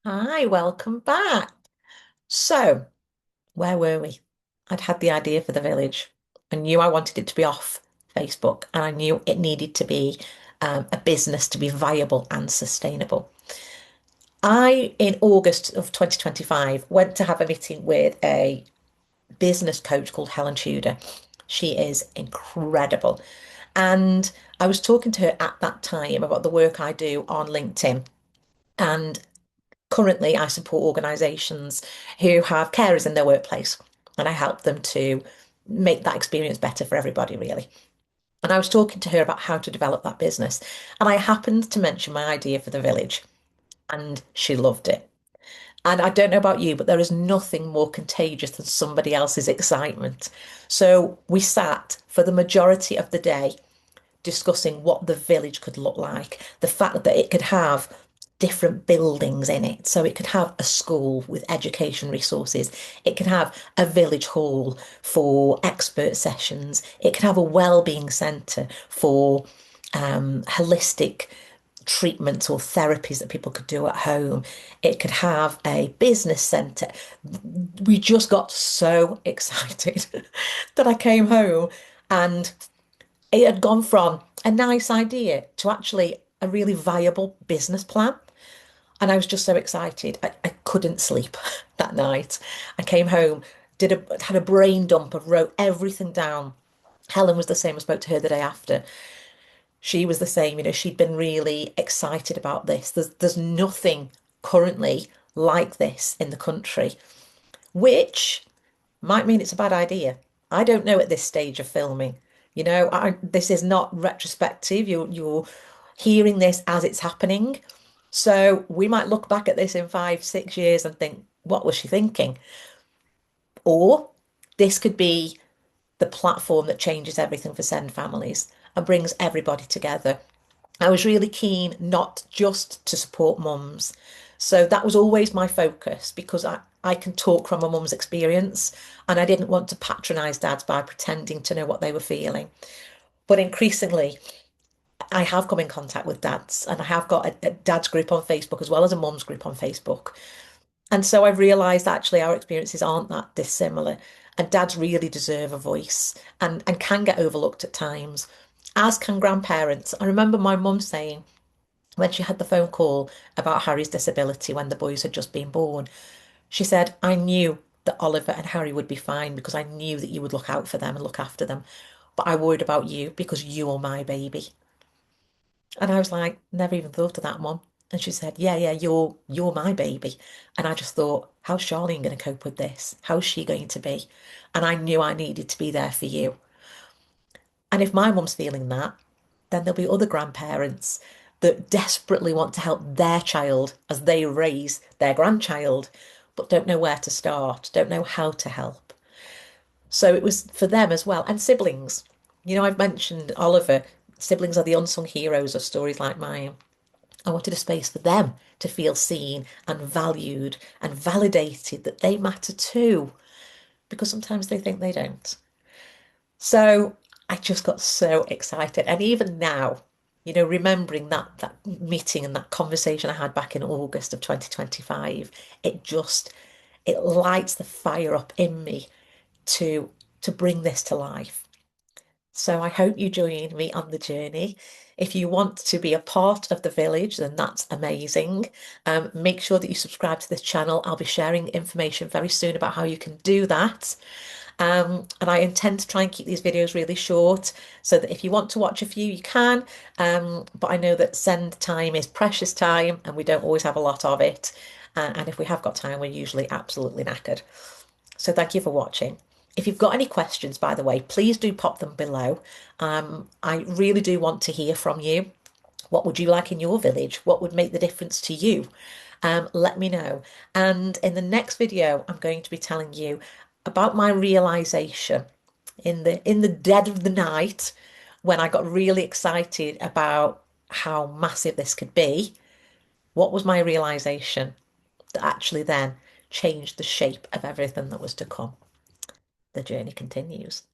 Hi, welcome back. So, where were we? I'd had the idea for the village. I knew I wanted it to be off Facebook, and I knew it needed to be a business to be viable and sustainable. In August of 2025, went to have a meeting with a business coach called Helen Tudor. She is incredible. And I was talking to her at that time about the work I do on LinkedIn. And currently, I support organisations who have carers in their workplace, and I help them to make that experience better for everybody, really. And I was talking to her about how to develop that business, and I happened to mention my idea for the village, and she loved it. And I don't know about you, but there is nothing more contagious than somebody else's excitement. So we sat for the majority of the day discussing what the village could look like, the fact that it could have different buildings in it. So it could have a school with education resources. It could have a village hall for expert sessions. It could have a well-being centre for holistic treatments or therapies that people could do at home. It could have a business centre. We just got so excited that I came home and it had gone from a nice idea to actually a really viable business plan. And I was just so excited. I couldn't sleep that night. I came home, had a brain dump, and wrote everything down. Helen was the same. I spoke to her the day after. She was the same. She'd been really excited about this. There's nothing currently like this in the country, which might mean it's a bad idea. I don't know at this stage of filming. This is not retrospective. You're hearing this as it's happening. So we might look back at this in 5, 6 years and think, what was she thinking? Or this could be the platform that changes everything for Send families and brings everybody together. I was really keen not just to support mums. So that was always my focus because I can talk from a mum's experience and I didn't want to patronise dads by pretending to know what they were feeling. But increasingly, I have come in contact with dads and I have got a dad's group on Facebook as well as a mum's group on Facebook. And so I've realised actually our experiences aren't that dissimilar. And dads really deserve a voice and can get overlooked at times, as can grandparents. I remember my mum saying, when she had the phone call about Harry's disability when the boys had just been born, she said, I knew that Oliver and Harry would be fine because I knew that you would look out for them and look after them. But I worried about you because you are my baby. And I was like, never even thought of that, Mum. And she said, yeah, yeah, you're my baby. And I just thought, how's Charlene going to cope with this? How's she going to be? And I knew I needed to be there for you. And if my mum's feeling that, then there'll be other grandparents that desperately want to help their child as they raise their grandchild, but don't know where to start, don't know how to help. So it was for them as well. And siblings. I've mentioned Oliver. Siblings are the unsung heroes of stories like mine. I wanted a space for them to feel seen and valued and validated that they matter too, because sometimes they think they don't. So I just got so excited. And even now, remembering that meeting and that conversation I had back in August of 2025, it lights the fire up in me to to bring this to life. So I hope you join me on the journey. If you want to be a part of the village, then that's amazing. Make sure that you subscribe to this channel. I'll be sharing information very soon about how you can do that. And I intend to try and keep these videos really short so that if you want to watch a few, you can. But I know that send time is precious time and we don't always have a lot of it. And if we have got time, we're usually absolutely knackered. So thank you for watching. If you've got any questions, by the way, please do pop them below. I really do want to hear from you. What would you like in your village? What would make the difference to you? Let me know. And in the next video, I'm going to be telling you about my realization in the dead of the night when I got really excited about how massive this could be. What was my realization that actually then changed the shape of everything that was to come? The journey continues.